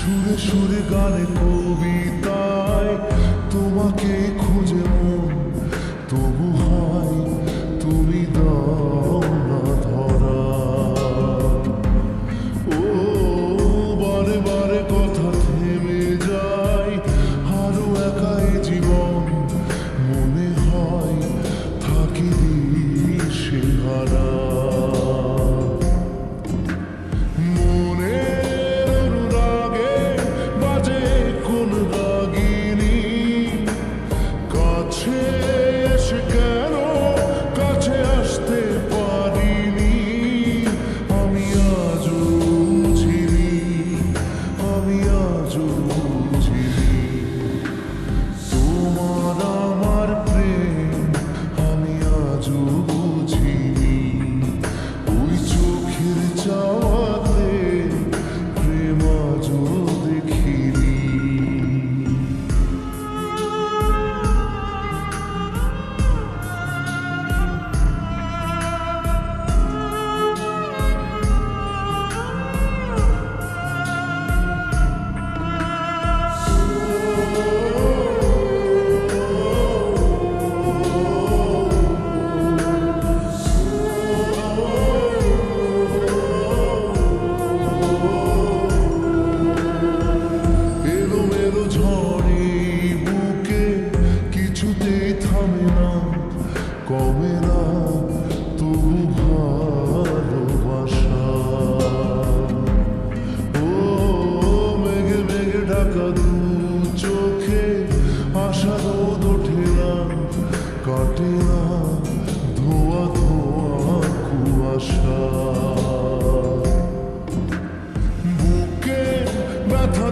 সুরে সুরে গানে কবিতায় তোমাকে খুঁজে মন, তবু হয় তুমি দাও না ধরা। ও বারে বারে কথা থেমে যায়, আরো একাই জীবন মনে হয় থাকি দিশে হারা। কমে না তবু ভালোবাসা। ও মেঘে মেঘে ঢাকা দু চোখে আশা রোদ ওঠে না, কাটে না ধোয়া ধোয়া কুয়াশা। বুকে ব্যথা